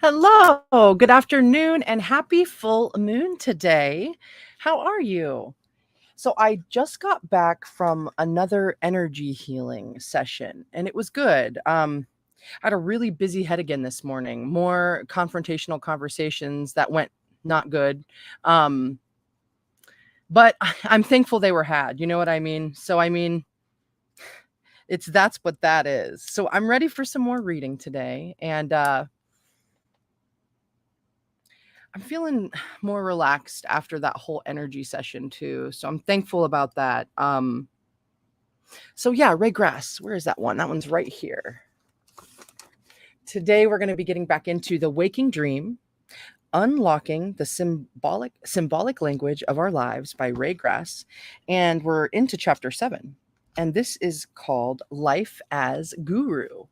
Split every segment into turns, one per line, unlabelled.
Hello, good afternoon, and happy full moon today. How are you? So, I just got back from another energy healing session, and it was good. I had a really busy head again this morning, more confrontational conversations that went not good. Um, but I'm thankful they were had. You know what I mean? So, that's what that is. So, I'm ready for some more reading today, and I'm feeling more relaxed after that whole energy session too. So I'm thankful about that. So yeah, Ray Grasse, where is that one? That one's right here. Today we're going to be getting back into the waking dream, unlocking the symbolic language of our lives by Ray Grasse, and we're into chapter 7. And this is called Life as Guru.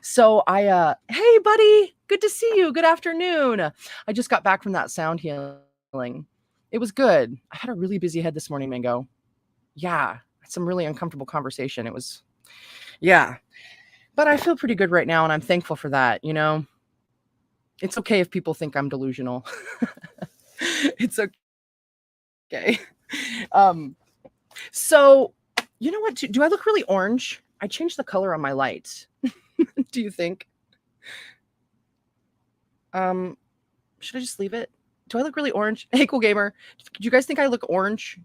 So hey buddy, good to see you. Good afternoon. I just got back from that sound healing. It was good. I had a really busy head this morning, Mango. Yeah, some really uncomfortable conversation. It was, yeah. But I feel pretty good right now, and I'm thankful for that. It's okay if people think I'm delusional. It's okay. Um, so you know what? Do I look really orange? I changed the color on my light. Do you think? Should I just leave it? Do I look really orange? Hey, cool gamer. Do you guys think I look orange?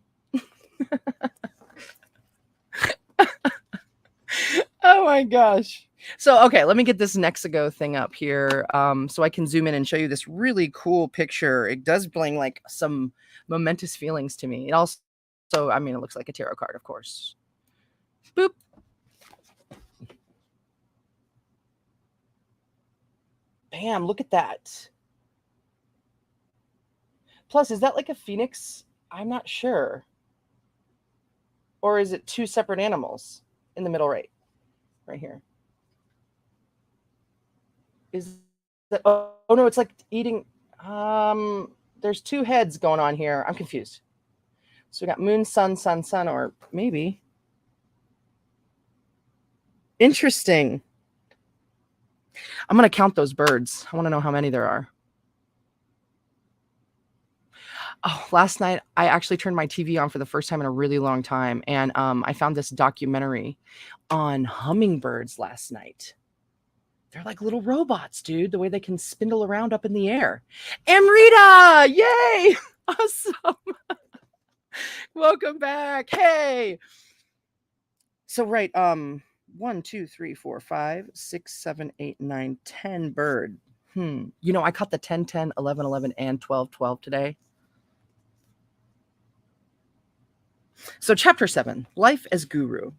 Oh my gosh. So, okay, let me get this Nexigo thing up here so I can zoom in and show you this really cool picture. It does bring like some momentous feelings to me. It also, it looks like a tarot card, of course. Boop. Bam, look at that. Plus, is that like a phoenix? I'm not sure. Or is it two separate animals in the middle right here? Is that, oh no, it's like eating, there's two heads going on here. I'm confused. So we got moon, sun, sun, sun, or maybe. Interesting. I'm going to count those birds. I want to know how many there are. Oh, last night I actually turned my TV on for the first time in a really long time, and I found this documentary on hummingbirds last night. They're like little robots, dude, the way they can spindle around up in the air. Amrita! Yay! Awesome. Welcome back. Hey. So right, 1, 2, 3, 4, 5, 6, 7, 8, 9, 10 bird. I caught the 10, 10, 11, 11, and 12, 12 today. So chapter 7, Life as Guru.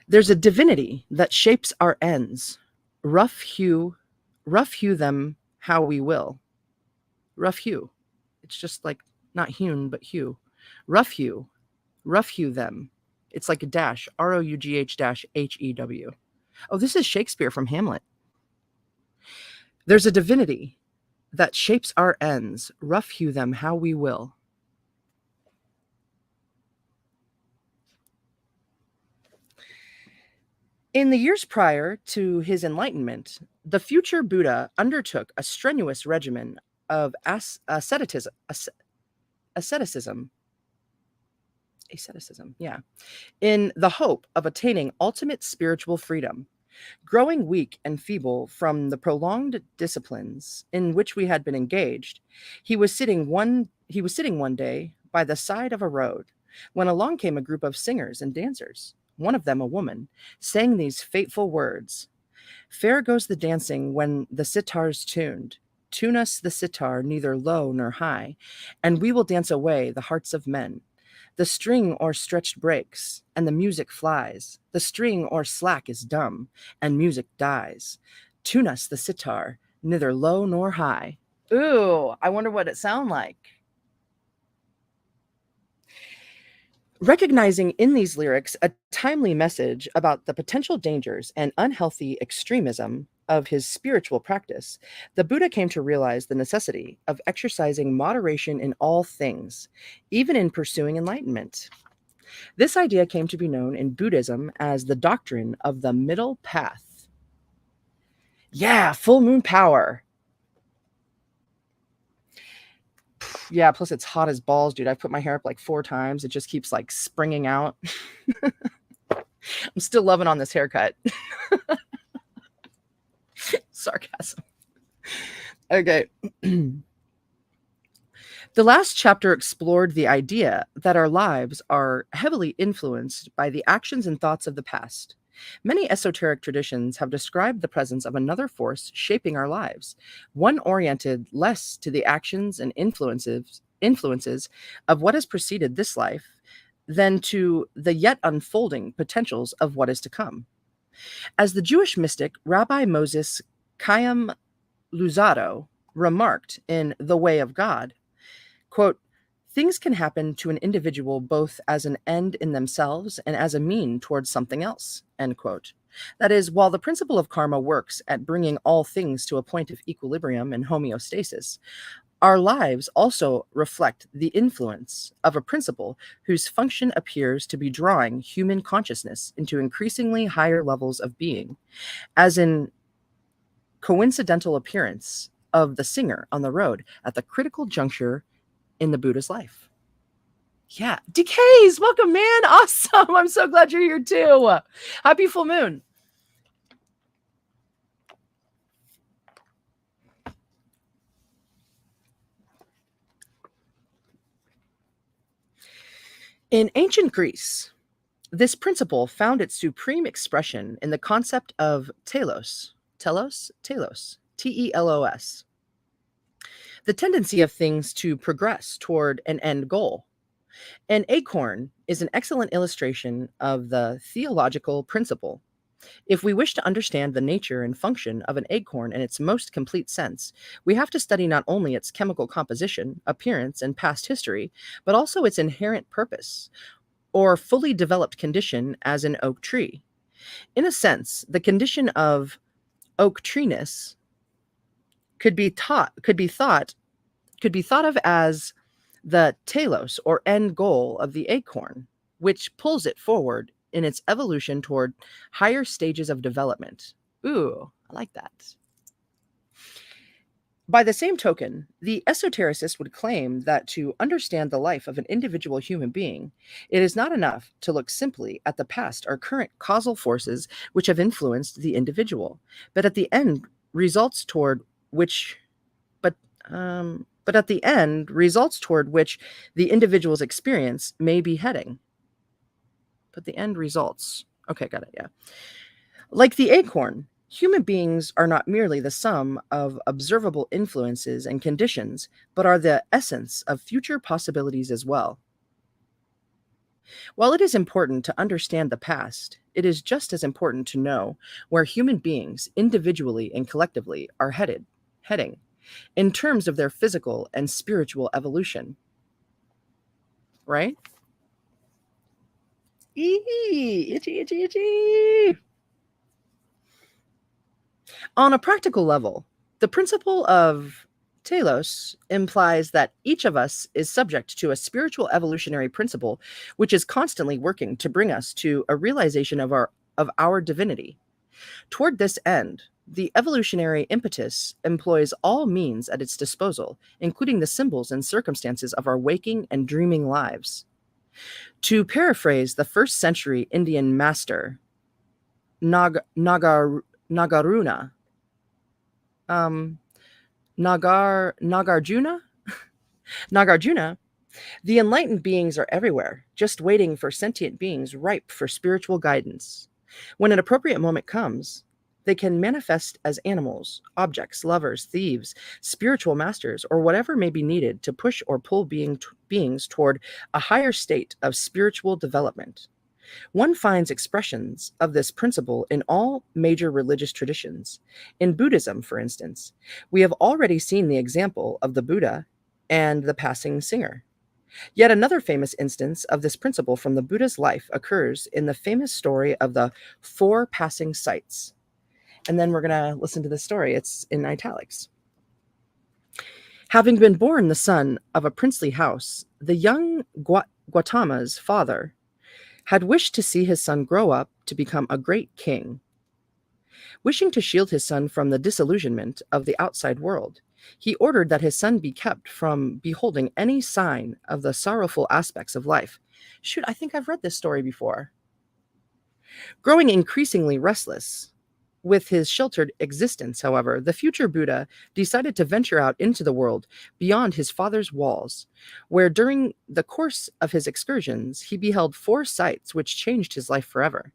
There's a divinity that shapes our ends. Rough hew them how we will. Rough hew. It's just like not hewn, but hew. Rough hew them. It's like a dash, ROUGH-HEW. Oh, this is Shakespeare from Hamlet. There's a divinity that shapes our ends. Rough hew them how we will. In the years prior to his enlightenment, the future Buddha undertook a strenuous regimen of asceticism, in the hope of attaining ultimate spiritual freedom. Growing weak and feeble from the prolonged disciplines in which we had been engaged, he was sitting one day by the side of a road when along came a group of singers and dancers. One of them, a woman, sang these fateful words: "Fair goes the dancing when the sitar's tuned. Tune us the sitar neither low nor high, and we will dance away the hearts of men. The string or stretched breaks, and the music flies. The string or slack is dumb, and music dies. Tune us the sitar, neither low nor high." Ooh, I wonder what it sound like. Recognizing in these lyrics a timely message about the potential dangers and unhealthy extremism of his spiritual practice, the Buddha came to realize the necessity of exercising moderation in all things, even in pursuing enlightenment. This idea came to be known in Buddhism as the doctrine of the middle path. Yeah, full moon power. Yeah, plus it's hot as balls, dude. I've put my hair up like 4 times. It just keeps like springing out. I'm still loving on this haircut. Sarcasm. Okay. The last chapter explored the idea that our lives are heavily influenced by the actions and thoughts of the past. Many esoteric traditions have described the presence of another force shaping our lives, one oriented less to the actions and influences of what has preceded this life than to the yet unfolding potentials of what is to come. As the Jewish mystic Rabbi Moses Chaim Luzzatto remarked in The Way of God, quote, things can happen to an individual both as an end in themselves and as a mean towards something else, end quote. That is, while the principle of karma works at bringing all things to a point of equilibrium and homeostasis, our lives also reflect the influence of a principle whose function appears to be drawing human consciousness into increasingly higher levels of being, as in coincidental appearance of the singer on the road at the critical juncture in the Buddha's life. Yeah. Decays, welcome, man. Awesome. I'm so glad you're here too. Happy full moon. In ancient Greece, this principle found its supreme expression in the concept of telos, T-E-L-O-S, the tendency of things to progress toward an end goal. An acorn is an excellent illustration of the theological principle. If we wish to understand the nature and function of an acorn in its most complete sense, we have to study not only its chemical composition, appearance, and past history, but also its inherent purpose, or fully developed condition as an oak tree. In a sense, the condition of oak treeness could be thought of as the telos or end goal of the acorn, which pulls it forward in its evolution toward higher stages of development. Ooh, I like that. By the same token, the esotericist would claim that to understand the life of an individual human being, it is not enough to look simply at the past or current causal forces which have influenced the individual, but at the end results toward which at the end results toward which the individual's experience may be heading. But the end results. Okay, got it. Yeah. Like the acorn, human beings are not merely the sum of observable influences and conditions, but are the essence of future possibilities as well. While it is important to understand the past, it is just as important to know where human beings, individually and collectively, are heading, in terms of their physical and spiritual evolution. Right? Itchy. On a practical level, the principle of telos implies that each of us is subject to a spiritual evolutionary principle which is constantly working to bring us to a realization of our divinity. Toward this end, the evolutionary impetus employs all means at its disposal, including the symbols and circumstances of our waking and dreaming lives. To paraphrase the first century Indian master, Nagarjuna, Nagarjuna, the enlightened beings are everywhere, just waiting for sentient beings ripe for spiritual guidance. When an appropriate moment comes, they can manifest as animals, objects, lovers, thieves, spiritual masters, or whatever may be needed to push or pull beings toward a higher state of spiritual development. One finds expressions of this principle in all major religious traditions. In Buddhism, for instance, we have already seen the example of the Buddha and the passing singer. Yet another famous instance of this principle from the Buddha's life occurs in the famous story of the 4 passing sights. And then we're going to listen to this story. It's in italics. Having been born the son of a princely house, the young Gautama's father had wished to see his son grow up to become a great king. Wishing to shield his son from the disillusionment of the outside world, he ordered that his son be kept from beholding any sign of the sorrowful aspects of life. Shoot, I think I've read this story before. Growing increasingly restless with his sheltered existence, however, the future Buddha decided to venture out into the world beyond his father's walls, where during the course of his excursions he beheld four sights which changed his life forever.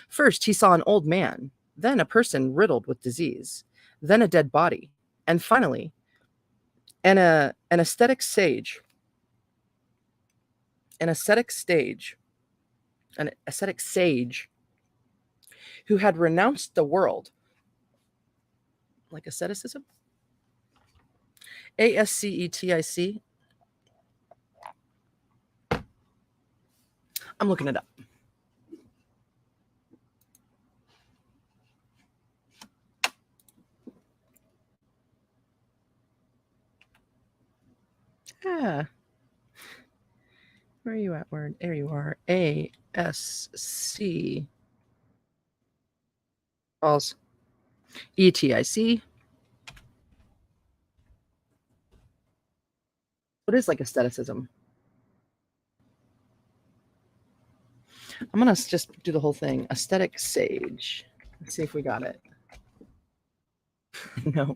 First, he saw an old man, then a person riddled with disease, then a dead body, and finally, an ascetic sage. An ascetic sage who had renounced the world, like asceticism, ascetic. I'm looking it up. Ah, where are you at, word? There you are. ASC. Balls. ETIC. What is like aestheticism? I'm going to just do the whole thing. Aesthetic sage. Let's see if we got it. No.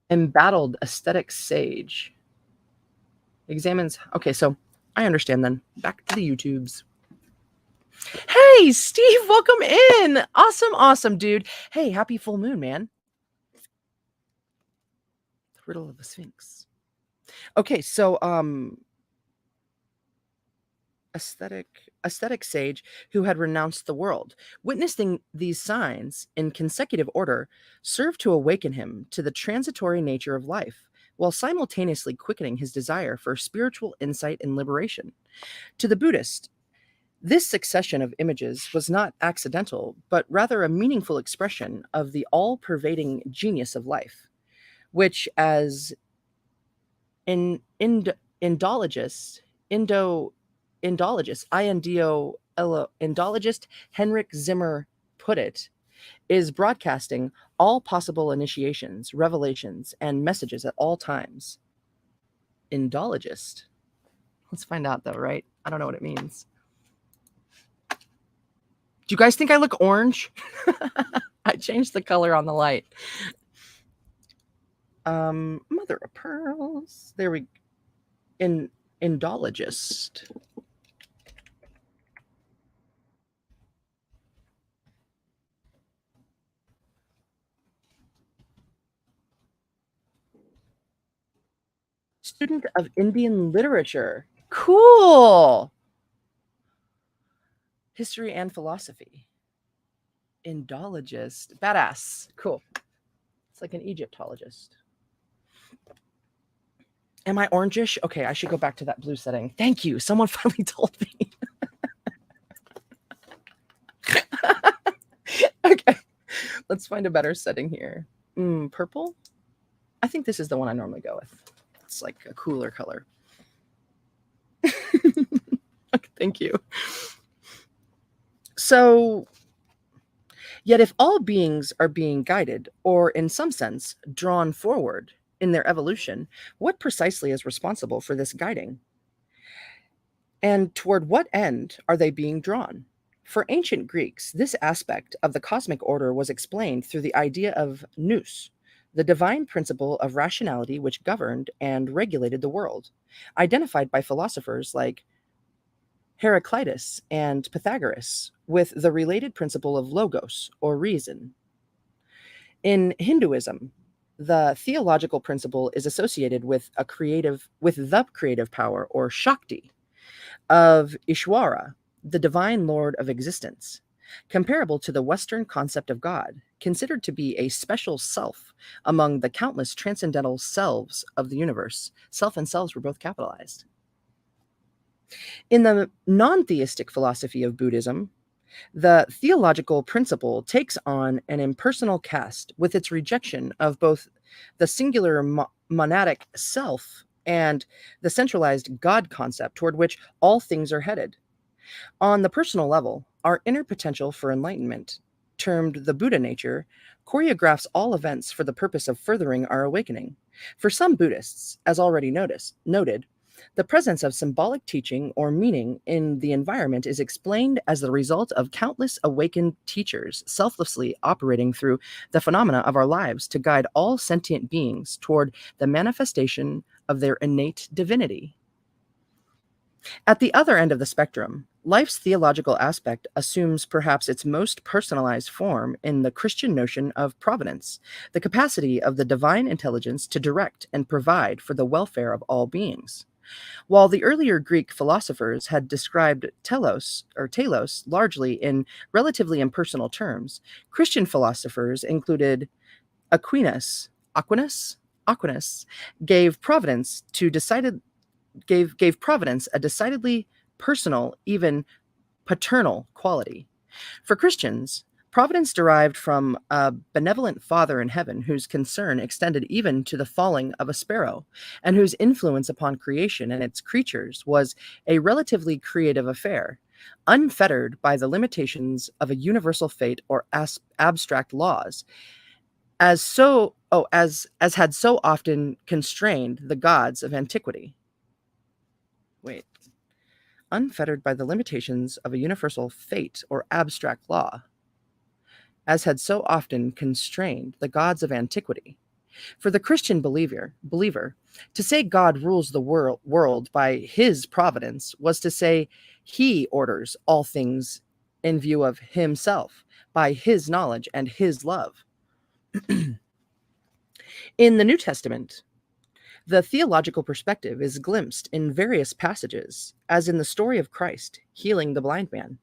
Embattled aesthetic sage. Examines. Okay, so I understand then. Back to the YouTubes. Hey, Steve, welcome in. Awesome, dude. Hey, happy full moon, man. The riddle of the Sphinx. Okay, so aesthetic sage who had renounced the world, witnessing these signs in consecutive order, served to awaken him to the transitory nature of life, while simultaneously quickening his desire for spiritual insight and liberation. To the Buddhist, this succession of images was not accidental, but rather a meaningful expression of the all-pervading genius of life, which, as indologist Henrik Zimmer put it, is broadcasting all possible initiations, revelations, and messages at all times. Indologist. Let's find out though, right? I don't know what it means. Do you guys think I look orange? I changed the color on the light. Mother of pearls. There we Indologist. Student of Indian literature. Cool. History and philosophy. Indologist. Badass. Cool. It's like an Egyptologist. Am I orangish? Okay, I should go back to that blue setting. Thank you. Someone finally told me. Okay, let's find a better setting here. Purple? I think this is the one I normally go with. It's like a cooler color. Okay, thank you. So, yet if all beings are being guided, or in some sense, drawn forward in their evolution, what precisely is responsible for this guiding? And toward what end are they being drawn? For ancient Greeks, this aspect of the cosmic order was explained through the idea of nous, the divine principle of rationality which governed and regulated the world, identified by philosophers like Heraclitus and Pythagoras with the related principle of logos, or reason. In Hinduism, the theological principle is associated with the creative power, or Shakti, of Ishwara, the divine lord of existence, comparable to the Western concept of God, considered to be a special self among the countless transcendental selves of the universe. Self and selves were both capitalized. In the non-theistic philosophy of Buddhism, the theological principle takes on an impersonal cast with its rejection of both the singular monadic self and the centralized God concept toward which all things are headed. On the personal level, our inner potential for enlightenment termed the Buddha nature, choreographs all events for the purpose of furthering our awakening. For some Buddhists, as already noted, the presence of symbolic teaching or meaning in the environment is explained as the result of countless awakened teachers selflessly operating through the phenomena of our lives to guide all sentient beings toward the manifestation of their innate divinity. At the other end of the spectrum, life's theological aspect assumes perhaps its most personalized form in the Christian notion of providence, the capacity of the divine intelligence to direct and provide for the welfare of all beings. While the earlier Greek philosophers had described telos largely in relatively impersonal terms, Christian philosophers included Aquinas, Aquinas gave providence to decided gave providence a decidedly personal, even paternal quality. For Christians, providence derived from a benevolent Father in heaven whose concern extended even to the falling of a sparrow, and whose influence upon creation and its creatures was a relatively creative affair, unfettered by the limitations of a universal fate or abstract laws, as had so often constrained the gods of antiquity. Wait. Unfettered by the limitations of a universal fate or abstract law, as had so often constrained the gods of antiquity. For the Christian believer, to say God rules the world by his providence was to say he orders all things in view of himself by his knowledge and his love. In the New Testament, the theological perspective is glimpsed in various passages, as in the story of Christ healing the blind man.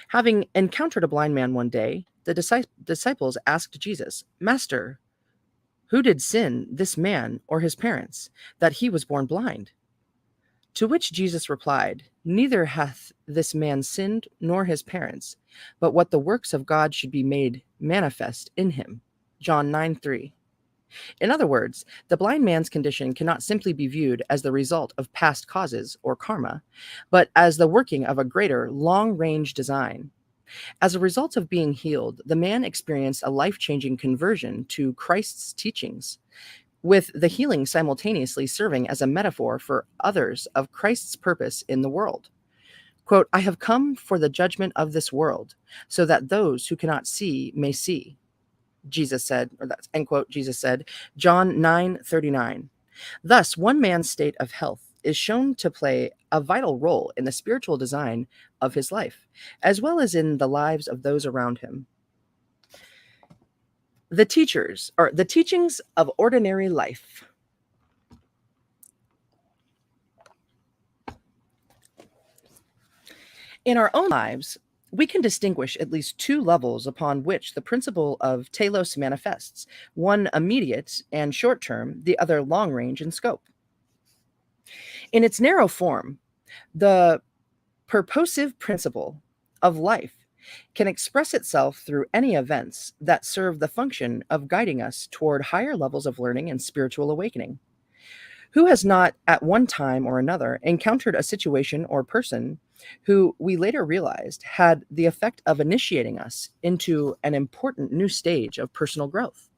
Having encountered a blind man one day, the disciples asked Jesus, "Master, who did sin, this man or his parents, that he was born blind?" To which Jesus replied, "Neither hath this man sinned nor his parents, but what the works of God should be made manifest in him." John 9:3. In other words, the blind man's condition cannot simply be viewed as the result of past causes or karma, but as the working of a greater long-range design. As a result of being healed, the man experienced a life-changing conversion to Christ's teachings, with the healing simultaneously serving as a metaphor for others of Christ's purpose in the world. Quote, "I have come for the judgment of this world, so that those who cannot see may see," Jesus said, or that's end quote, Jesus said, John 9:39. Thus, one man's state of health is shown to play a vital role in the spiritual design of his life, as well as in the lives of those around him. The teachings of ordinary life. In our own lives, we can distinguish at least two levels upon which the principle of telos manifests, one immediate and short term, the other long range in scope. In its narrow form, the purposive principle of life can express itself through any events that serve the function of guiding us toward higher levels of learning and spiritual awakening. Who has not, at one time or another, encountered a situation or person who we later realized had the effect of initiating us into an important new stage of personal growth?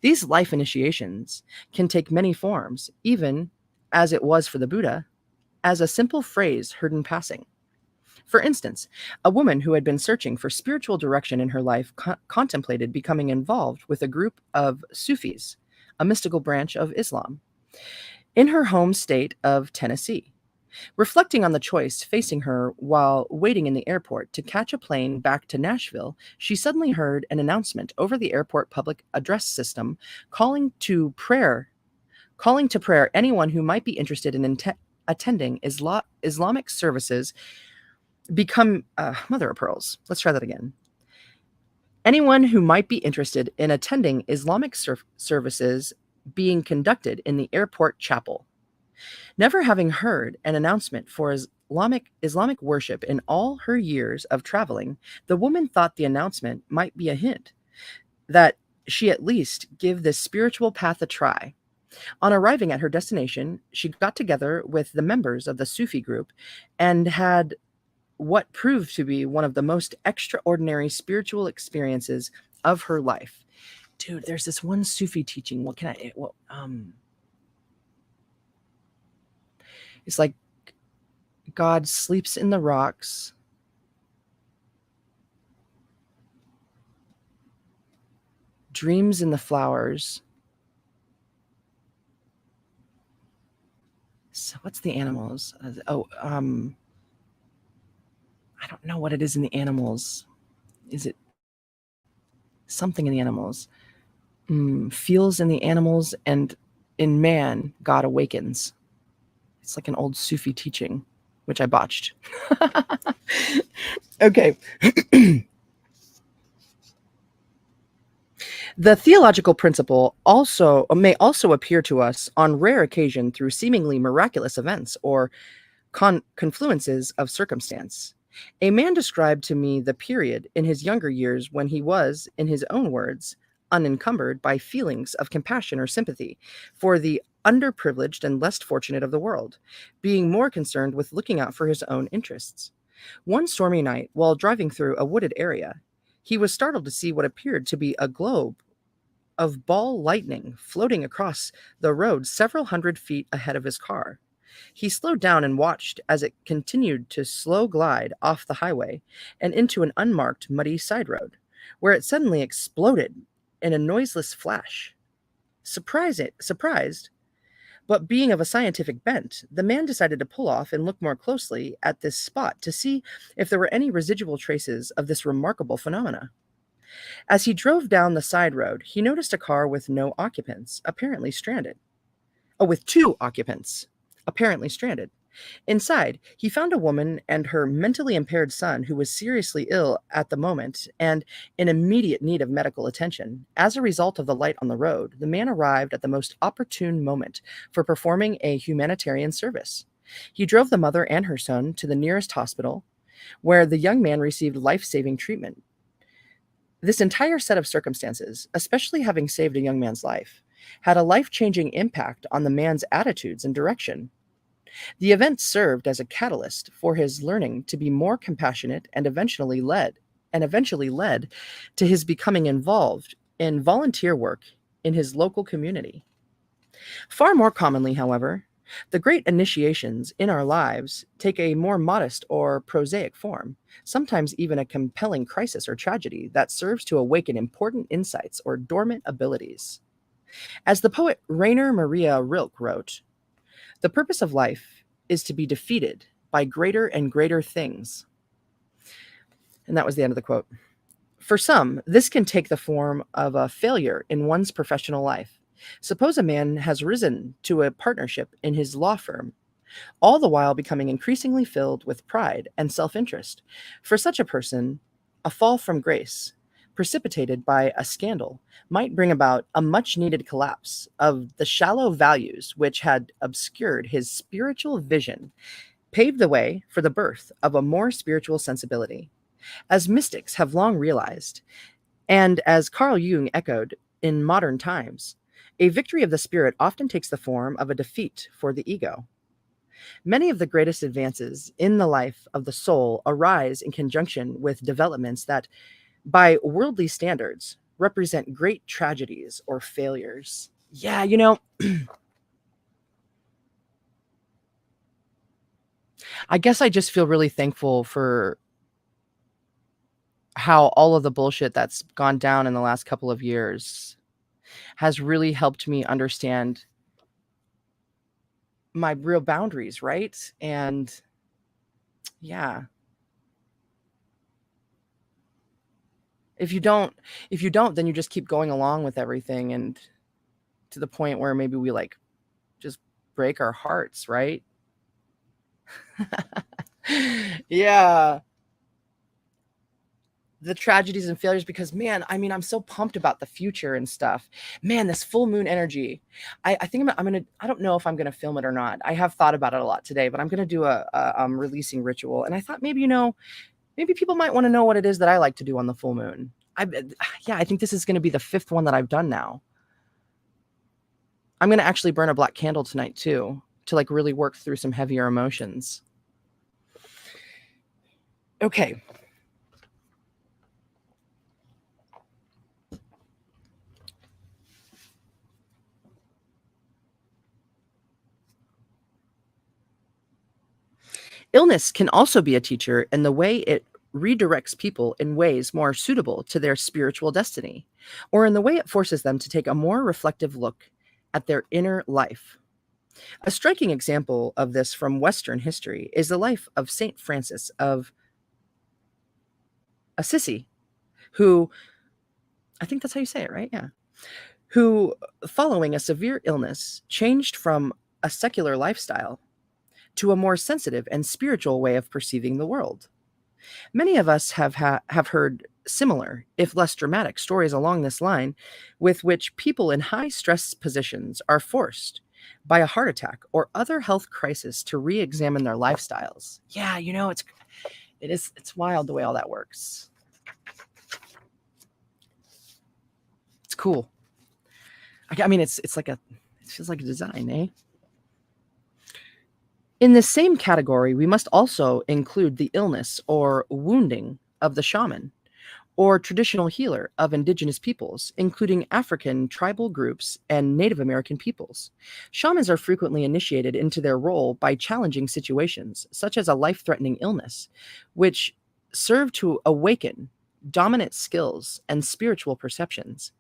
These life initiations can take many forms, even as it was for the Buddha, as a simple phrase heard in passing. For instance, a woman who had been searching for spiritual direction in her life contemplated becoming involved with a group of Sufis, a mystical branch of Islam, in her home state of Tennessee. Reflecting on the choice facing her while waiting in the airport to catch a plane back to Nashville, she suddenly heard an announcement over the airport public address system calling to prayer anyone who might be interested in attending Islamic services become mother of pearls. Let's try that again. Anyone who might be interested in attending Islamic services being conducted in the airport chapel. Never having heard an announcement for Islamic worship in all her years of traveling, the woman thought the announcement might be a hint that she at least give this spiritual path a try. On arriving at her destination, she got together with the members of the Sufi group and had what proved to be one of the most extraordinary spiritual experiences of her life. Dude, there's this one Sufi teaching. What can I? Well, it's like God sleeps in the rocks. Dreams in the flowers. So what's the animals? I don't know what it is in the animals. Is it something in the animals? Feels in the animals, and in man, God awakens. It's like an old Sufi teaching, which I botched. Okay. The theological principle may also appear to us on rare occasion through seemingly miraculous events or confluences of circumstance. A man described to me the period in his younger years when he was, in his own words, unencumbered by feelings of compassion or sympathy for the underprivileged and less fortunate of the world, being more concerned with looking out for his own interests. One stormy night, while driving through a wooded area, he was startled to see what appeared to be a globe of ball lightning floating across the road several hundred feet ahead of his car. He slowed down and watched as it continued to slow glide off the highway and into an unmarked, muddy side road, where it suddenly exploded in a noiseless flash. Surprised, but being of a scientific bent, the man decided to pull off and look more closely at this spot to see if there were any residual traces of this remarkable phenomena. As he drove down the side road, he noticed a car with no occupants, apparently stranded. Oh, with two occupants, apparently stranded. Inside, he found a woman and her mentally impaired son who was seriously ill at the moment and in immediate need of medical attention. As a result of the light on the road, the man arrived at the most opportune moment for performing a humanitarian service. He drove the mother and her son to the nearest hospital, where the young man received life-saving treatment. This entire set of circumstances, especially having saved a young man's life, had a life-changing impact on the man's attitudes and direction. The event served as a catalyst for his learning to be more compassionate and eventually led to his becoming involved in volunteer work in his local community. Far more commonly, however, the great initiations in our lives take a more modest or prosaic form, sometimes even a compelling crisis or tragedy that serves to awaken important insights or dormant abilities. As the poet Rainer Maria Rilke wrote, "The purpose of life is to be defeated by greater and greater things." And that was the end of the quote. For some, this can take the form of a failure in one's professional life. Suppose a man has risen to a partnership in his law firm, all the while becoming increasingly filled with pride and self-interest. For such a person, a fall from grace, precipitated by a scandal, might bring about a much-needed collapse of the shallow values which had obscured his spiritual vision, paved the way for the birth of a more spiritual sensibility. As mystics have long realized, and as Carl Jung echoed in modern times, a victory of the spirit often takes the form of a defeat for the ego. Many of the greatest advances in the life of the soul arise in conjunction with developments that, by worldly standards, represent great tragedies or failures. Yeah, I guess I just feel really thankful for how all of the bullshit that's gone down in the last couple of years has really helped me understand my real boundaries, right? And yeah, if you don't then you just keep going along with everything, and to the point where maybe we like just break our hearts, right? Yeah, the tragedies and failures, because man, I mean, I'm so pumped about the future and stuff. Man, this full moon energy, I think I'm gonna, I don't know if I'm gonna film it or not. I have thought about it a lot today, but I'm gonna do a releasing ritual, and I thought maybe, maybe people might want to know what it is that I like to do on the full moon. Yeah, I think this is going to be the fifth one that I've done now. I'm going to actually burn a black candle tonight too, to like really work through some heavier emotions. Okay. Illness can also be a teacher in the way it redirects people in ways more suitable to their spiritual destiny, or in the way it forces them to take a more reflective look at their inner life. A striking example of this from Western history is the life of Saint Francis of Assisi, who, I think that's how you say it, right? Yeah. Who, following a severe illness, changed from a secular lifestyle to a more sensitive and spiritual way of perceiving the world. Many of us have heard similar, if less dramatic, stories along this line, with which people in high stress positions are forced by a heart attack or other health crisis to re-examine their lifestyles. Yeah, it's wild the way all that works. It's cool. I mean, it feels like a design, eh? In this same category, we must also include the illness or wounding of the shaman or traditional healer of indigenous peoples, including African tribal groups and Native American peoples. Shamans are frequently initiated into their role by challenging situations, such as a life-threatening illness, which serve to awaken dominant skills and spiritual perceptions.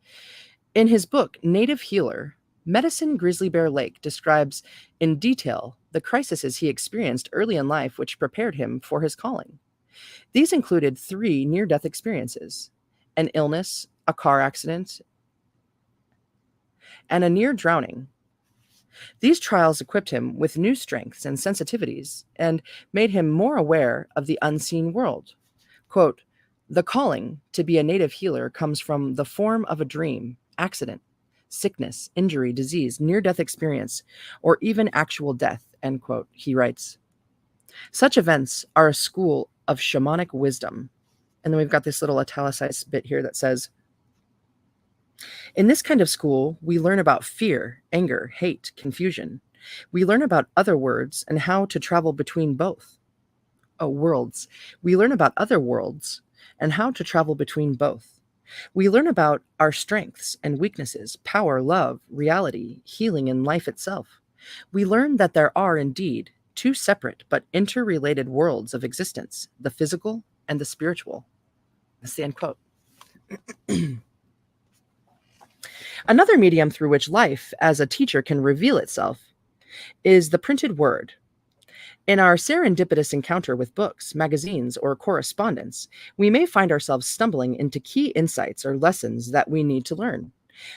In his book, Native Healer, Medicine Grizzly Bear Lake describes in detail the crises he experienced early in life which prepared him for his calling. These included 3 near-death experiences: an illness, a car accident, and a near drowning. These trials equipped him with new strengths and sensitivities and made him more aware of the unseen world. Quote, "The calling to be a native healer comes from the form of a dream, accident, sickness, injury, disease, near-death experience, or even actual death," end quote, he writes. Such events are a school of shamanic wisdom. And then we've got this little italicized bit here that says, "In this kind of school, we learn about fear, anger, hate, confusion. We learn about other words and how to travel between both. Oh, worlds. We learn about other worlds and how to travel between both. We learn about our strengths and weaknesses, power, love, reality, healing, and life itself. We learn that there are indeed 2 separate but interrelated worlds of existence, the physical and the spiritual." That's the end quote. Another medium through which life as a teacher can reveal itself is the printed word. In our serendipitous encounter with books, magazines, or correspondence, we may find ourselves stumbling into key insights or lessons that we need to learn.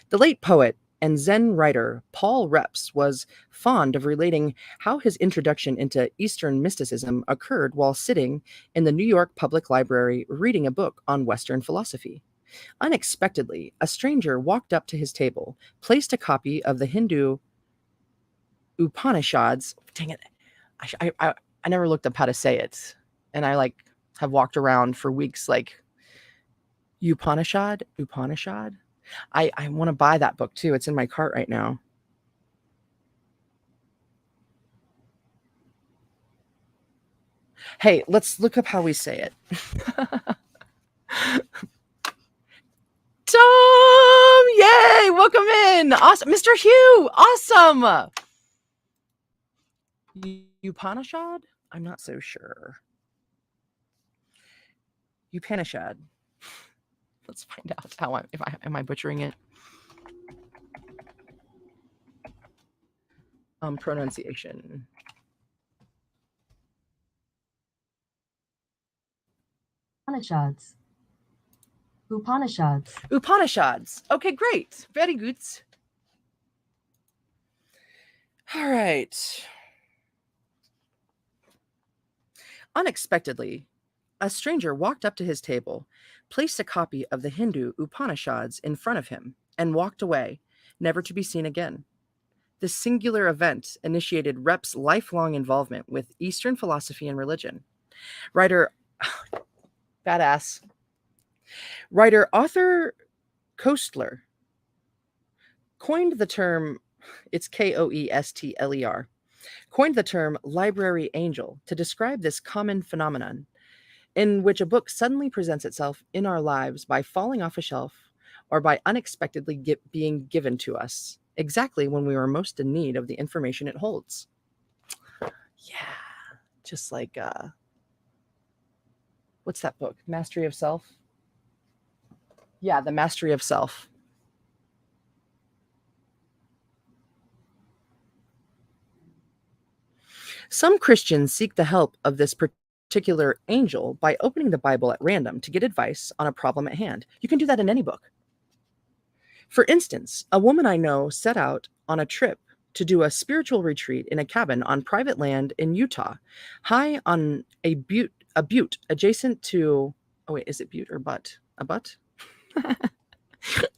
The late poet and Zen writer Paul Reps was fond of relating how his introduction into Eastern mysticism occurred while sitting in the New York Public Library reading a book on Western philosophy. Unexpectedly, a stranger walked up to his table, placed a copy of the Hindu Upanishads. Dang it. I never looked up how to say it. And I have walked around for weeks like Upanishad. I want to buy that book too. It's in my cart right now. Hey, let's look up how we say it. Tom! Yay! Welcome in! Awesome. Mr. Hugh! Awesome! Upanishad? I'm not so sure. Upanishad. Let's find out how am I butchering it? Pronunciation. Upanishads. Okay, great. Very good. All right. Unexpectedly, a stranger walked up to his table, placed a copy of the Hindu Upanishads in front of him, and walked away, never to be seen again. This singular event initiated Rep's lifelong involvement with Eastern philosophy and religion. Badass. Writer Arthur Koestler coined the term, it's Koestler, coined the term library angel to describe this common phenomenon. in which a book suddenly presents itself in our lives by falling off a shelf or by unexpectedly being given to us exactly when we are most in need of the information it holds. Yeah, just like, what's that book? Mastery of Self? Yeah, The Mastery of Self. Some Christians seek the help of this particular angel by opening the Bible at random to get advice on a problem at hand. You can do that in any book. For instance, a woman I know set out on a trip to do a spiritual retreat in a cabin on private land in Utah, high on a butte adjacent to, oh wait, is it butte or butt? A butt?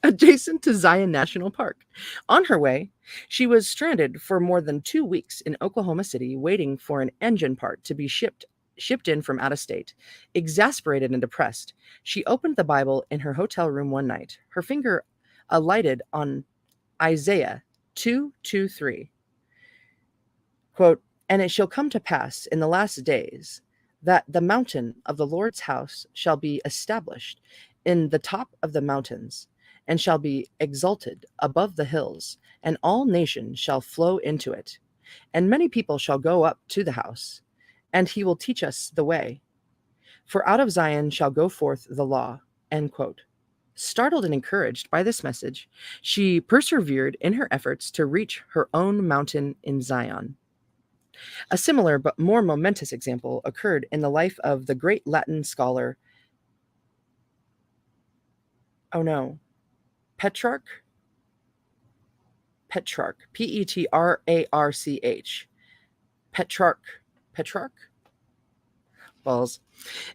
Adjacent to Zion National Park. On her way, she was stranded for more than 2 weeks in Oklahoma City, waiting for an engine part to be shipped in from out of state. Exasperated and depressed, she opened the Bible in her hotel room one night. Her finger alighted on Isaiah 2:2-3. Quote, "And it shall come to pass in the last days that the mountain of the Lord's house shall be established in the top of the mountains, and shall be exalted above the hills, and all nations shall flow into it. And many people shall go up to the house, and he will teach us the way. For out of Zion shall go forth the law." End quote. Startled and encouraged by this message, she persevered in her efforts to reach her own mountain in Zion. A similar but more momentous example occurred in the life of the great Latin scholar, Petrarch, Petrarch, Petrarch, balls.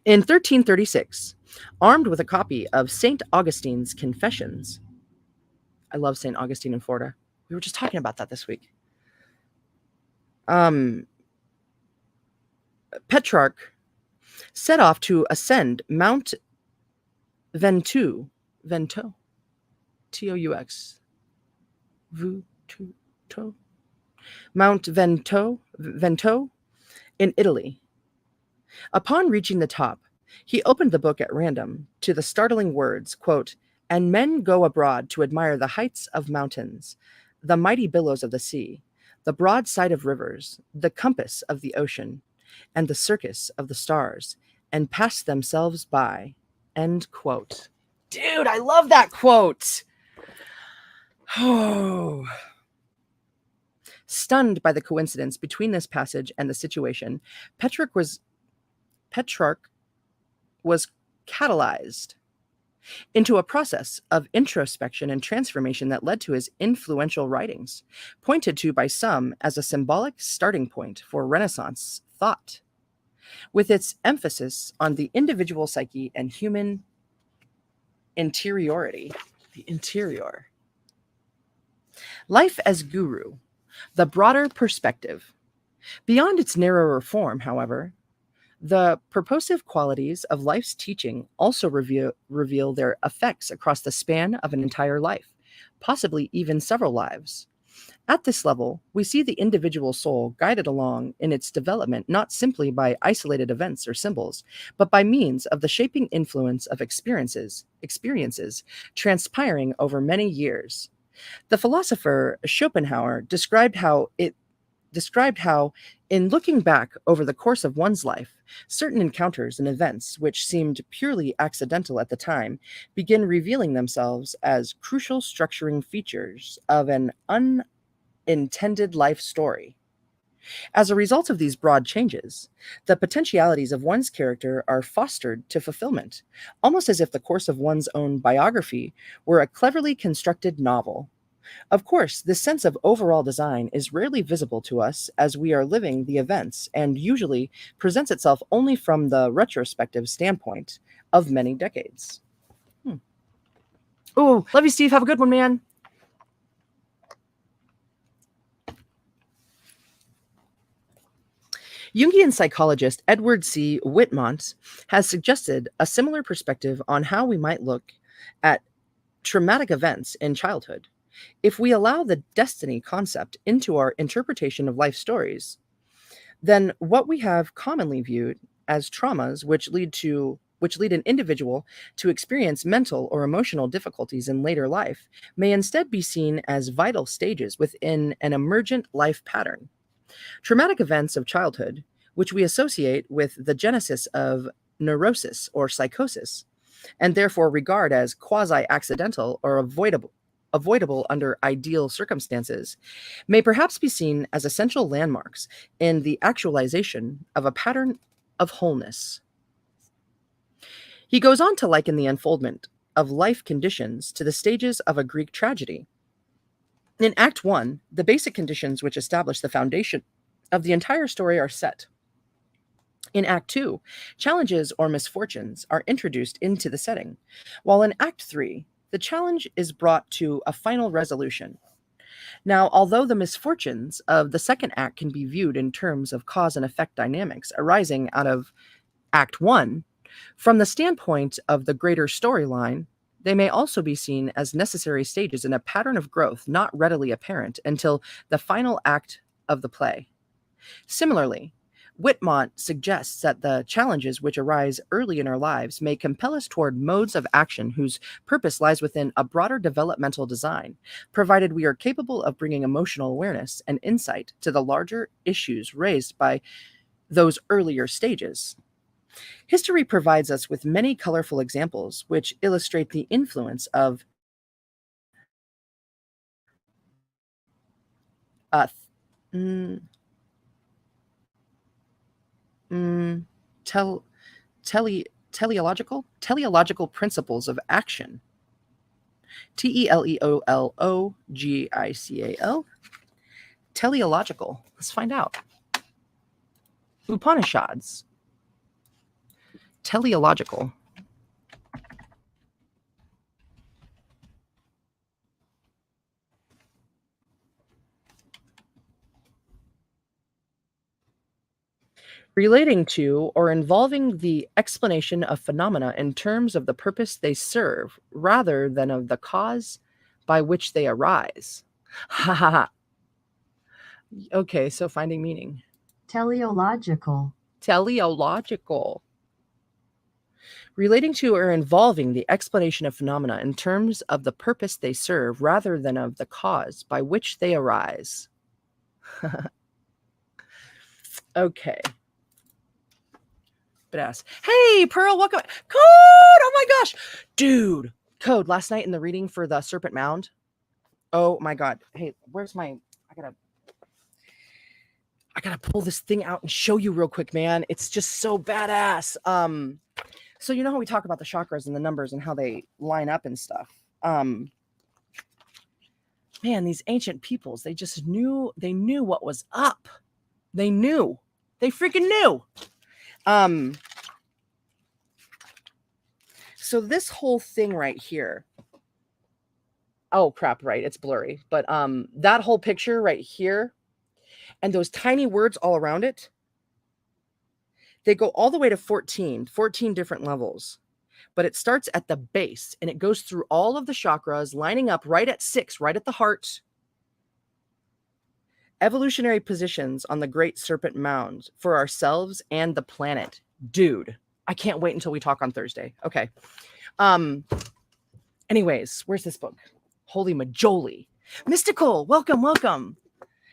In 1336, armed with a copy of St. Augustine's Confessions. I love St. Augustine in Florida. We were just talking about that this week. Petrarch set off to ascend Mount Ventoux, T-O-U-X, Mount Vento in Italy. Upon reaching the top, he opened the book at random to the startling words, quote, "And men go abroad to admire the heights of mountains, the mighty billows of the sea, the broad side of rivers, the compass of the ocean, and the circus of the stars, and pass themselves by." End quote. Dude, I love that quote. Oh. Stunned by the coincidence between this passage and the situation, Petrarch was catalyzed into a process of introspection and transformation that led to his influential writings, pointed to by some as a symbolic starting point for Renaissance thought, with its emphasis on the individual psyche and human interiority, the interior. Life as Guru, the broader perspective. Beyond its narrower form, however, the purposive qualities of life's teaching also reveal their effects across the span of an entire life, possibly even several lives. At this level, we see the individual soul guided along in its development not simply by isolated events or symbols, but by means of the shaping influence of experiences transpiring over many years. The philosopher Schopenhauer described how, in looking back over the course of one's life, certain encounters and events which seemed purely accidental at the time begin revealing themselves as crucial structuring features of an unintended life story. As a result of these broad changes, the potentialities of one's character are fostered to fulfillment, almost as if the course of one's own biography were a cleverly constructed novel. Of course, this sense of overall design is rarely visible to us as we are living the events and usually presents itself only from the retrospective standpoint of many decades. Oh, love you, Steve. Have a good one, man. Jungian psychologist Edward C. Whitmont has suggested a similar perspective on how we might look at traumatic events in childhood. If we allow the destiny concept into our interpretation of life stories, then what we have commonly viewed as traumas which lead an individual to experience mental or emotional difficulties in later life may instead be seen as vital stages within an emergent life pattern. Traumatic events of childhood, which we associate with the genesis of neurosis or psychosis, and therefore regard as quasi-accidental or avoidable under ideal circumstances, may perhaps be seen as essential landmarks in the actualization of a pattern of wholeness. He goes on to liken the unfoldment of life conditions to the stages of a Greek tragedy. In Act 1, the basic conditions which establish the foundation of the entire story are set. In Act 2, challenges or misfortunes are introduced into the setting, while in Act 3, the challenge is brought to a final resolution. Now, although the misfortunes of the second act can be viewed in terms of cause and effect dynamics arising out of Act 1, from the standpoint of the greater storyline, they may also be seen as necessary stages in a pattern of growth not readily apparent until the final act of the play. Similarly, Whitmont suggests that the challenges which arise early in our lives may compel us toward modes of action whose purpose lies within a broader developmental design, provided we are capable of bringing emotional awareness and insight to the larger issues raised by those earlier stages. History provides us with many colorful examples which illustrate the influence of uh, mm, mm, tel, teleological principles of action. Teleological. Teleological. Let's find out. Upanishads. Teleological. Relating to or involving the explanation of phenomena in terms of the purpose they serve rather than of the cause by which they arise. Ha ha ha. Okay, so finding meaning.
Teleological.
Teleological. Relating to or involving the explanation of phenomena in terms of the purpose they serve rather than of the cause by which they arise. Okay. Badass. Hey, Pearl, welcome. Code! Oh my gosh. Dude. Code, last night in the reading for the Serpent Mound. Oh my god. Hey, where's my... I gotta pull this thing out and show you real quick, man. It's just so badass. So you know how we talk about the chakras and the numbers and how they line up and stuff. Man, these ancient peoples, they just knew what was up. They knew. They freaking knew. So this whole thing right here. Oh crap, right. It's blurry. But that whole picture right here and those tiny words all around it, they go all the way to 14 different levels. But it starts at the base and it goes through all of the chakras, lining up right at 6, right at the heart. Evolutionary positions on the Great Serpent Mound for ourselves and the planet. Dude, I can't wait until we talk on Thursday. Okay. Anyways, where's this book? Holy majoli. Mystical, welcome.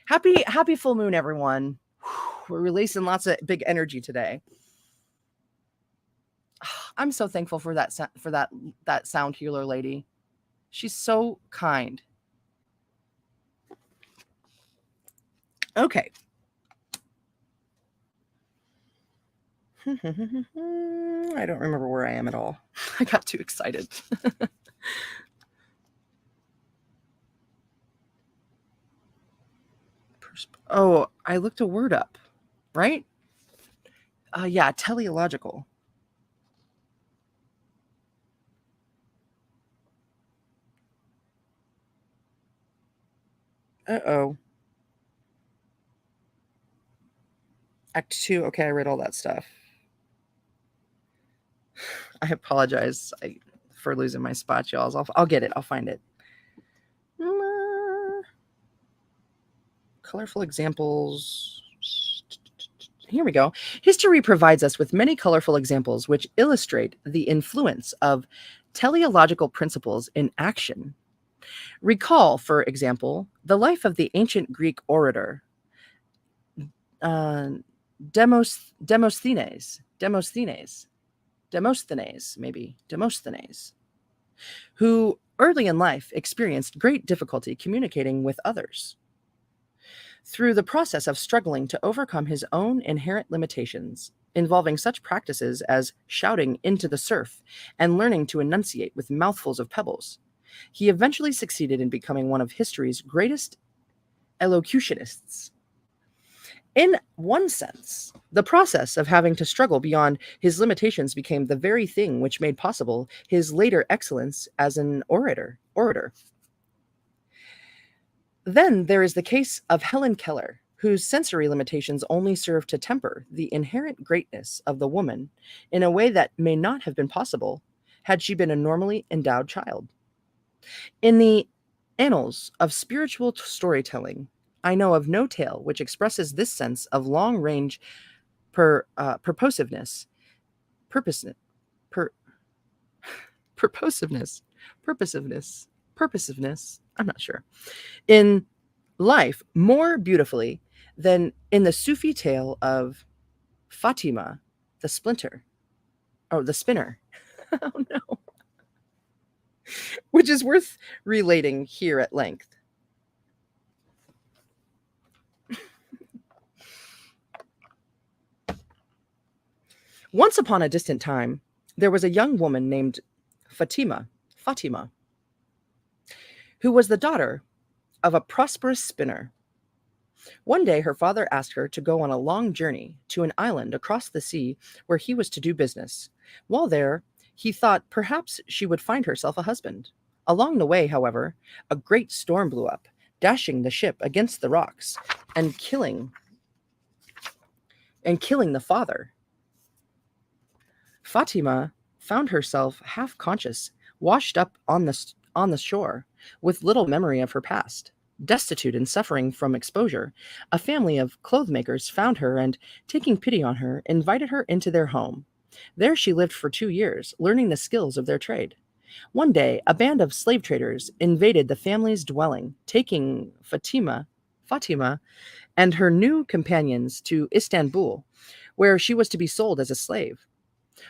Happy full moon, everyone. We're releasing lots of big energy today. I'm so thankful for that sound healer lady. She's so kind. Okay. I don't remember where I am at all. I got too excited. Oh, I looked a word up, right? Yeah, teleological. Uh-oh. Act 2. Okay, I read all that stuff. I apologize for losing my spot, y'all. I'll get it. I'll find it. Colorful examples. Here we go. History provides us with many colorful examples which illustrate the influence of teleological principles in action. Recall, for example, the life of the ancient Greek orator uh, Demosthenes, who early in life experienced great difficulty communicating with others. Through the process of struggling to overcome his own inherent limitations, involving such practices as shouting into the surf and learning to enunciate with mouthfuls of pebbles, he eventually succeeded in becoming one of history's greatest elocutionists. In one sense, the process of having to struggle beyond his limitations became the very thing which made possible his later excellence as an orator. Then there is the case of Helen Keller, whose sensory limitations only served to temper the inherent greatness of the woman in a way that may not have been possible had she been a normally endowed child. In the annals of spiritual storytelling, I know of no tale which expresses this sense of long-range purposiveness, purposeness, per, purposiveness, purposiveness. I'm not sure. In life more beautifully than in the Sufi tale of Fatima, the splinter, or the spinner. Oh no. Which is worth relating here at length. Once upon a distant time, there was a young woman named Fatima, who was the daughter of a prosperous spinner. One day, her father asked her to go on a long journey to an island across the sea where he was to do business. While there, he thought perhaps she would find herself a husband. Along the way, however, a great storm blew up, dashing the ship against the rocks and killing the father. Fatima found herself half conscious, washed up on the shore, with little memory of her past. Destitute and suffering from exposure, a family of clothmakers found her and, taking pity on her, invited her into their home. There she lived for 2 years, learning the skills of their trade. One day, a band of slave traders invaded the family's dwelling, taking Fatima and her new companions to Istanbul, where she was to be sold as a slave.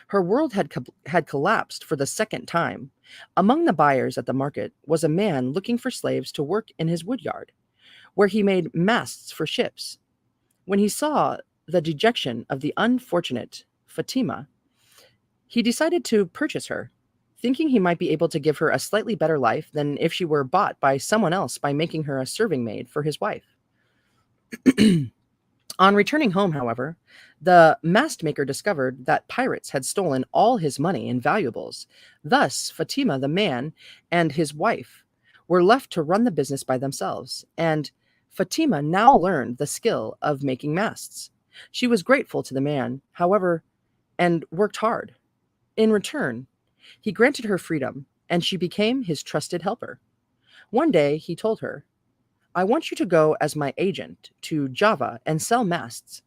Her world had collapsed for the second time. Among the buyers at the market was a man looking for slaves to work in his woodyard, where he made masts for ships. When he saw the dejection of the unfortunate Fatima, he decided to purchase her, thinking he might be able to give her a slightly better life than if she were bought by someone else by making her a serving maid for his wife. On returning home, however, the mast maker discovered that pirates had stolen all his money and valuables. Thus, Fatima, the man, and his wife were left to run the business by themselves, and Fatima now learned the skill of making masts. She was grateful to the man, however, and worked hard. In return, he granted her freedom, and she became his trusted helper. One day, he told her, "I want you to go as my agent to Java and sell masts."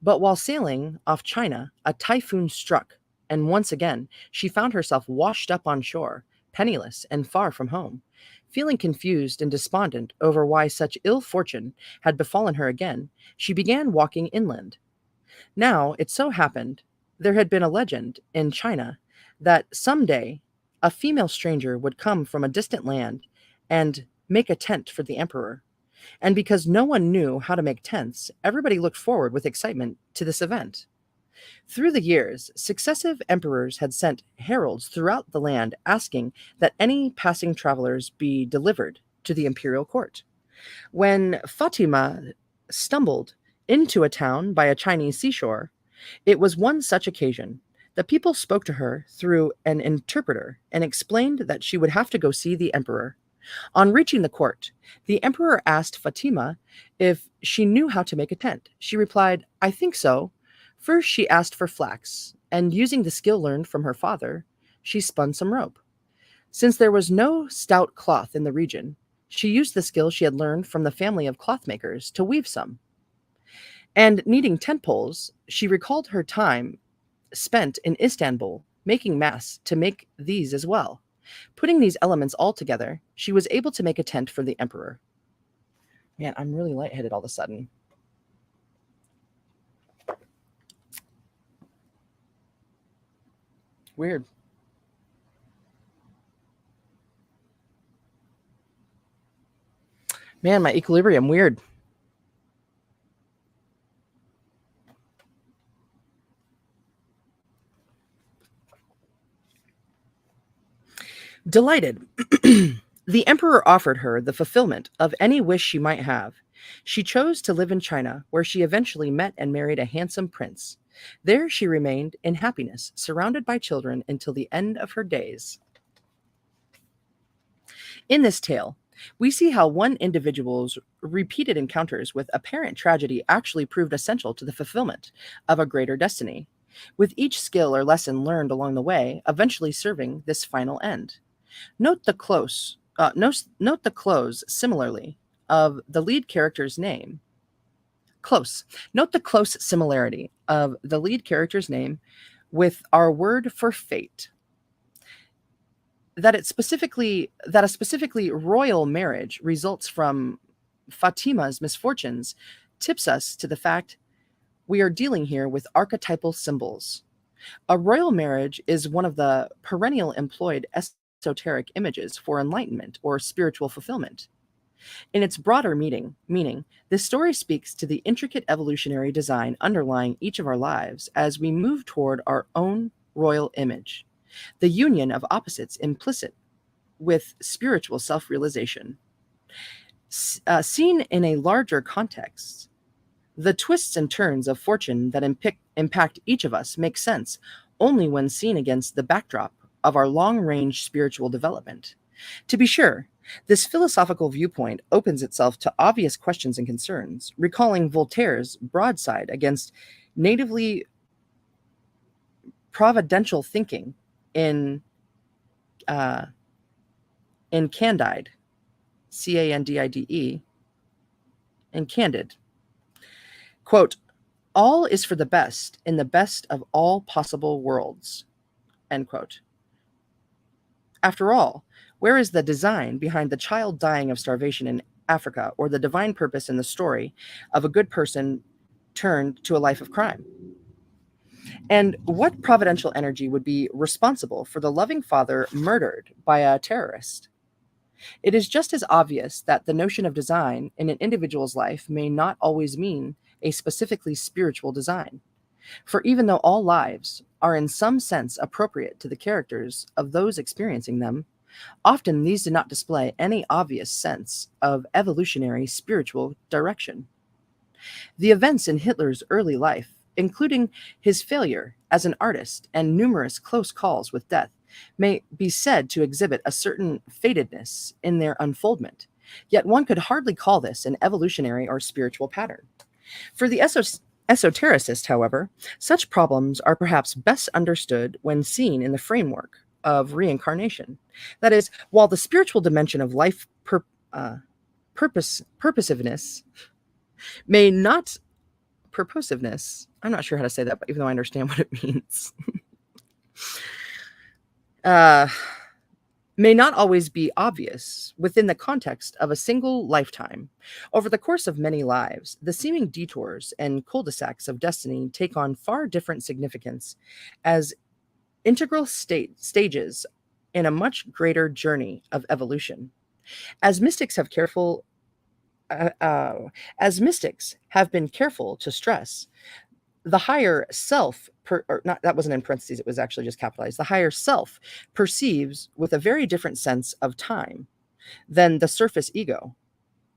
But while sailing off China, a typhoon struck, and once again she found herself washed up on shore, penniless and far from home. Feeling confused and despondent over why such ill fortune had befallen her again, she began walking inland. Now, it so happened, there had been a legend in China that some day a female stranger would come from a distant land and make a tent for the emperor. And because no one knew how to make tents, everybody looked forward with excitement to this event. Through the years, successive emperors had sent heralds throughout the land asking that any passing travelers be delivered to the imperial court. When Fatima stumbled into a town by a Chinese seashore, it was one such occasion. The people spoke to her through an interpreter and explained that she would have to go see the emperor. On reaching the court, the emperor asked Fatima if she knew how to make a tent. She replied, "I think so." First, she asked for flax, and using the skill learned from her father, she spun some rope. Since there was no stout cloth in the region, she used the skill she had learned from the family of clothmakers to weave some. And needing tent poles, she recalled her time spent in Istanbul making masks to make these as well. Putting these elements all together, she was able to make a tent for the emperor. Man, I'm really lightheaded all of a sudden. Weird. Man, my equilibrium, weird. Delighted, the emperor offered her the fulfillment of any wish she might have. She chose to live in China, where she eventually met and married a handsome prince. There she remained in happiness, surrounded by children until the end of her days. In this tale, we see how one individual's repeated encounters with apparent tragedy actually proved essential to the fulfillment of a greater destiny, with each skill or lesson learned along the way eventually serving this final end. Note the note the close similarly of the lead character's name. Close. Note the close similarity of the lead character's name with our word for fate. That a specifically royal marriage results from Fatima's misfortunes tips us to the fact we are dealing here with archetypal symbols. A royal marriage is one of the perennial employed esoteric images for enlightenment or spiritual fulfillment. In its broader meaning, this story speaks to the intricate evolutionary design underlying each of our lives as we move toward our own royal image, the union of opposites implicit with spiritual self-realization. Seen in a larger context, the twists and turns of fortune that impact each of us make sense only when seen against the backdrop of our long-range spiritual development. To be sure, this philosophical viewpoint opens itself to obvious questions and concerns, recalling Voltaire's broadside against natively providential thinking in Candide, Candide, and Candid. Quote, all is for the best in the best of all possible worlds, end quote. After all, where is the design behind the child dying of starvation in Africa or the divine purpose in the story of a good person turned to a life of crime? And what providential energy would be responsible for the loving father murdered by a terrorist? It is just as obvious that the notion of design in an individual's life may not always mean a specifically spiritual design. For even though all lives are in some sense appropriate to the characters of those experiencing them, often these do not display any obvious sense of evolutionary spiritual direction. The events in Hitler's early life, including his failure as an artist and numerous close calls with death, may be said to exhibit a certain fatedness in their unfoldment, yet one could hardly call this an evolutionary or spiritual pattern. For the esotericist, however, such problems are perhaps best understood when seen in the framework of reincarnation. That is, while the spiritual dimension of life purposiveness may not purposiveness, I'm not sure how to say that, but even though I understand what it means, may not always be obvious within the context of a single lifetime. Over the course of many lives, the seeming detours and cul-de-sacs of destiny take on far different significance as integral stages in a much greater journey of evolution. As mystics have been careful to stress, the higher self, that wasn't in parentheses, it was actually just capitalized. The higher self perceives with a very different sense of time than the surface ego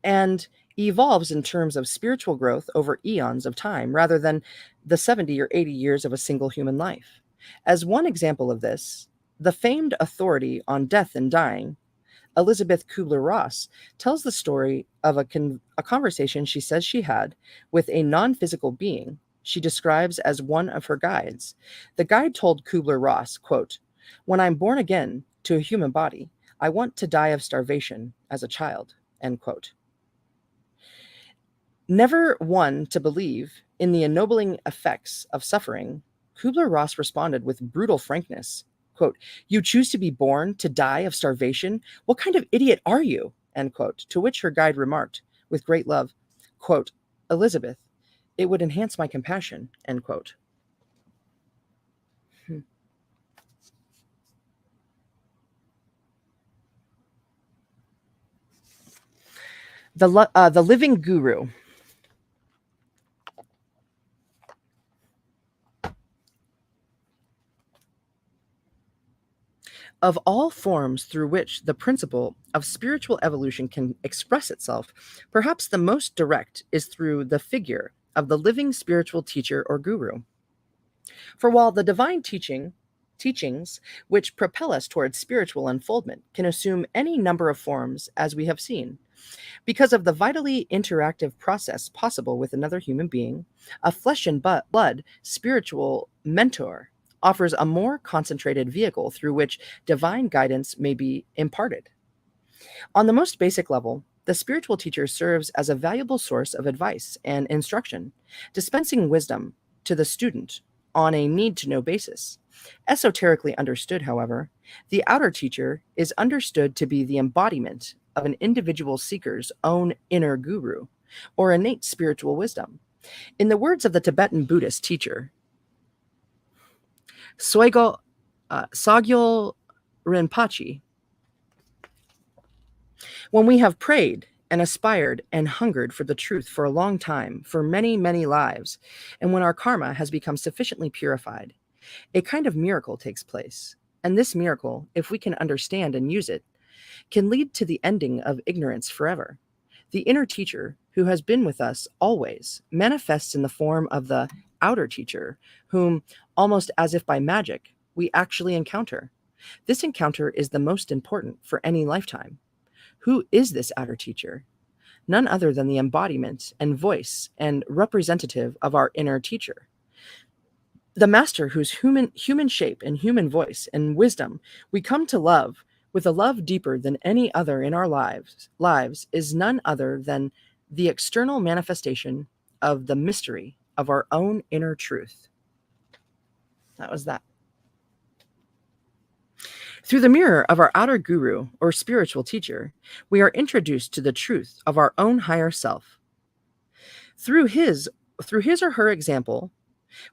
and evolves in terms of spiritual growth over eons of time rather than the 70 or 80 years of a single human life. As one example of this, the famed authority on death and dying, Elizabeth Kubler-Ross, tells the story of a conversation she says she had with a non-physical being she describes as one of her guides. The guide told Kubler-Ross, quote, when I'm born again to a human body, I want to die of starvation as a child, end quote. Never one to believe in the ennobling effects of suffering, Kubler-Ross responded with brutal frankness, quote, "You choose to be born to die of starvation? What kind of idiot are you?" End quote. To which her guide remarked, with great love, quote, "Elizabeth, it would enhance my compassion," end quote. The living guru. Of all forms through which the principle of spiritual evolution can express itself, perhaps the most direct is through the figure of the living spiritual teacher or guru. For while the divine teachings which propel us towards spiritual unfoldment can assume any number of forms, as we have seen, because of the vitally interactive process possible with another human being, a flesh and blood spiritual mentor offers a more concentrated vehicle through which divine guidance may be imparted. On the most basic level, the spiritual teacher serves as a valuable source of advice and instruction, dispensing wisdom to the student on a need to know basis. Esoterically understood, however, the outer teacher is understood to be the embodiment of an individual seeker's own inner guru, or innate spiritual wisdom. In the words of the Tibetan Buddhist teacher, Sogyal Rinpoche, when we have prayed and aspired and hungered for the truth for a long time, for many, many lives, and when our karma has become sufficiently purified, a kind of miracle takes place. And this miracle, if we can understand and use it, can lead to the ending of ignorance forever. The inner teacher, who has been with us always, manifests in the form of the outer teacher, whom, almost as if by magic, we actually encounter. This encounter is the most important for any lifetime. Who is this outer teacher? None other than the embodiment and voice and representative of our inner teacher. The master whose human shape and human voice and wisdom we come to love with a love deeper than any other in our lives is none other than the external manifestation of the mystery of our own inner truth. That was that. Through the mirror of our outer guru or spiritual teacher, we are introduced to the truth of our own higher self. Through his or her example,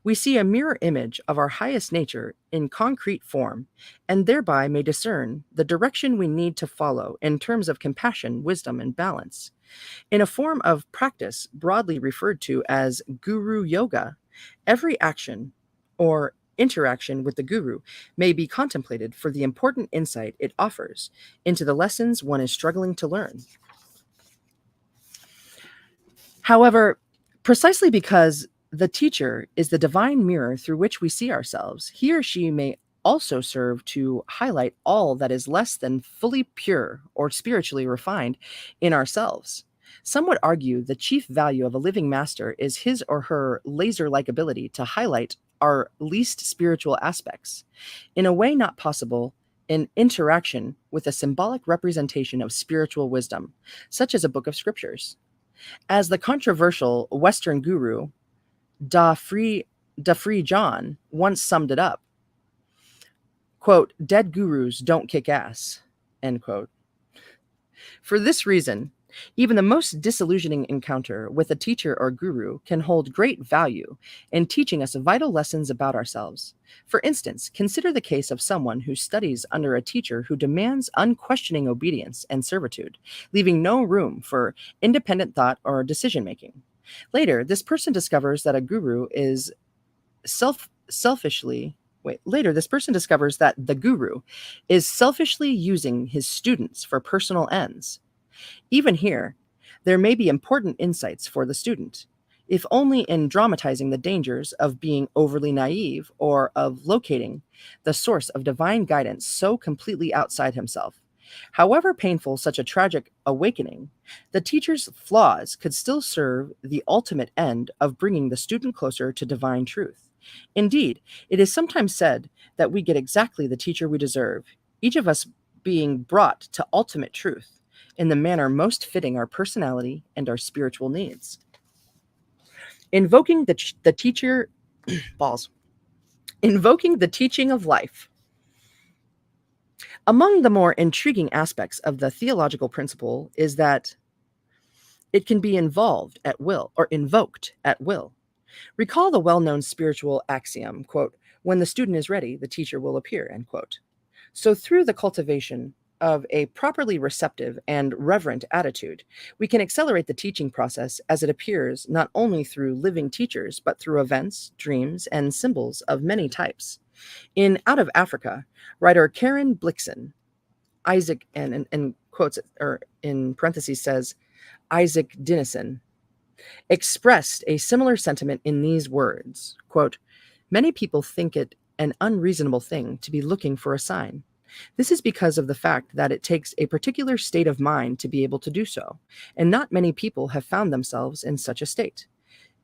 we see a mirror image of our highest nature in concrete form, and thereby may discern the direction we need to follow in terms of compassion, wisdom, and balance. In a form of practice broadly referred to as guru yoga, every action or interaction with the guru may be contemplated for the important insight it offers into the lessons one is struggling to learn. However, precisely because the teacher is the divine mirror through which we see ourselves, he or she may also serve to highlight all that is less than fully pure or spiritually refined in ourselves. Some would argue the chief value of a living master is his or her laser-like ability to highlight our least spiritual aspects in a way not possible in interaction with a symbolic representation of spiritual wisdom, such as a book of scriptures. As the controversial Western guru Da Free John once summed it up, quote, "Dead gurus don't kick ass," end quote. For this reason, even the most disillusioning encounter with a teacher or guru can hold great value in teaching us vital lessons about ourselves. For instance, consider the case of someone who studies under a teacher who demands unquestioning obedience and servitude, leaving no room for independent thought or decision-making. Later, this person discovers that the guru is selfishly using his students for personal ends. Even here, there may be important insights for the student, if only in dramatizing the dangers of being overly naive or of locating the source of divine guidance so completely outside himself. However painful such a tragic awakening, the teacher's flaws could still serve the ultimate end of bringing the student closer to divine truth. Indeed, it is sometimes said that we get exactly the teacher we deserve, each of us being brought to ultimate truth in the manner most fitting our personality and our spiritual needs. Invoking the teacher balls. Invoking the teaching of life. Among the more intriguing aspects of the theological principle is that it can be involved at will or invoked at will. Recall the well-known spiritual axiom, quote, when the student is ready, the teacher will appear, end quote. So through the cultivation of a properly receptive and reverent attitude, we can accelerate the teaching process as it appears not only through living teachers, but through events, dreams, and symbols of many types. In Out of Africa, writer Karen Blixen, Isaac, and quotes, or in parentheses says, Isaac Dinesen, expressed a similar sentiment in these words, quote, many people think it an unreasonable thing to be looking for a sign. This is because of the fact that it takes a particular state of mind to be able to do so, and not many people have found themselves in such a state.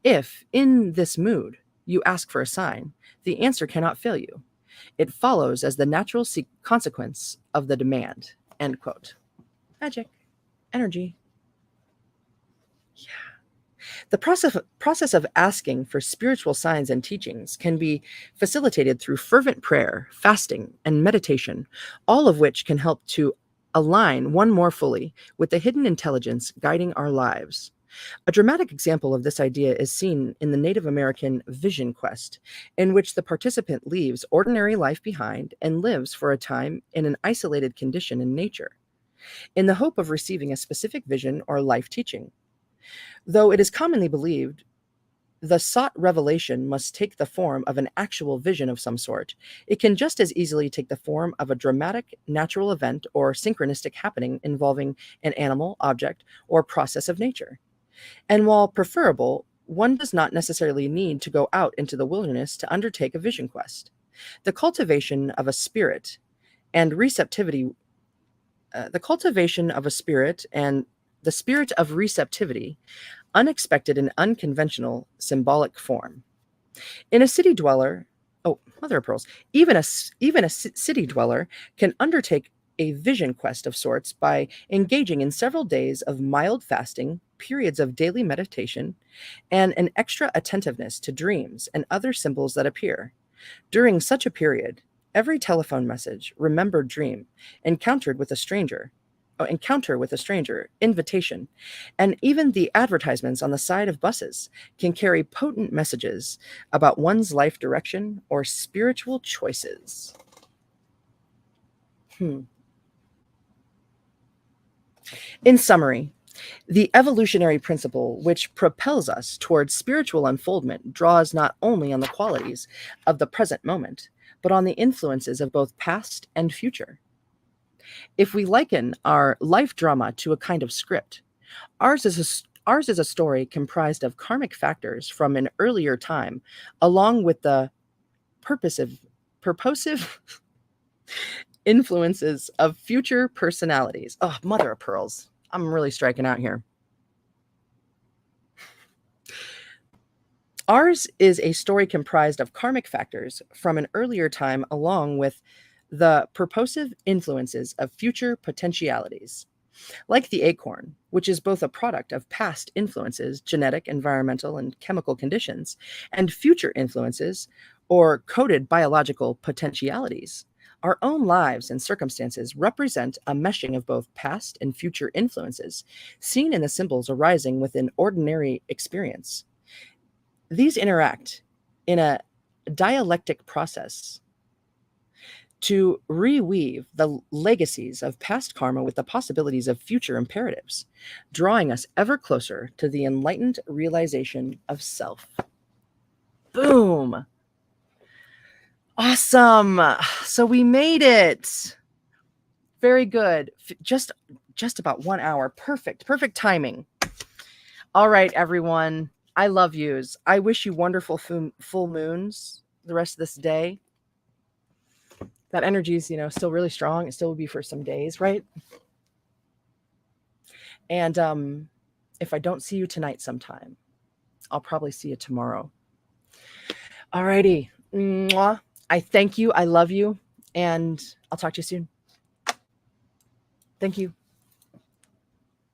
If, in this mood, you ask for a sign, the answer cannot fail you. It follows as the natural consequence of the demand, end quote. Magic, energy. Yeah. The process of asking for spiritual signs and teachings can be facilitated through fervent prayer, fasting, and meditation, all of which can help to align one more fully with the hidden intelligence guiding our lives. A dramatic example of this idea is seen in the Native American Vision Quest, in which the participant leaves ordinary life behind and lives for a time in an isolated condition in nature, in the hope of receiving a specific vision or life teaching. Though it is commonly believed the sought revelation must take the form of an actual vision of some sort, it can just as easily take the form of a dramatic natural event or synchronistic happening involving an animal, object, or process of nature. And while preferable, one does not necessarily need to go out into the wilderness to undertake a vision quest. The cultivation of a spirit and receptivity, the cultivation of a spirit and the spirit of receptivity, unexpected and unconventional symbolic form. In a city dweller, oh, mother of pearls, even a city dweller can undertake a vision quest of sorts by engaging in several days of mild fasting, periods of daily meditation, and an extra attentiveness to dreams and other symbols that appear. During such a period, every telephone message, remembered dream, encounter with a stranger, invitation, and even the advertisements on the side of buses can carry potent messages about one's life direction or spiritual choices. In summary, the evolutionary principle which propels us towards spiritual unfoldment draws not only on the qualities of the present moment, but on the influences of both past and future. If we liken our life drama to a kind of script, ours is a story comprised of karmic factors from an earlier time, along with the purposive influences of future personalities. Oh, mother of pearls. I'm really striking out here. Ours is a story comprised of karmic factors from an earlier time, along with the purposive influences of future potentialities. Like the acorn, which is both a product of past influences, genetic, environmental, and chemical conditions, and future influences, or coded biological potentialities, our own lives and circumstances represent a meshing of both past and future influences, seen in the symbols arising within ordinary experience. These interact in a dialectic process to reweave the legacies of past karma with the possibilities of future imperatives, drawing us ever closer to the enlightened realization of self. Boom. Awesome. So we made it. Very good. Just about 1 hour. Perfect timing. All right, everyone. I love yous. I wish you wonderful full moons the rest of this day. That energy is, still really strong. It still will be for some days, right? And if I don't see you tonight sometime, I'll probably see you tomorrow. All righty. Mwah. I thank you. I love you. And I'll talk to you soon. Thank you.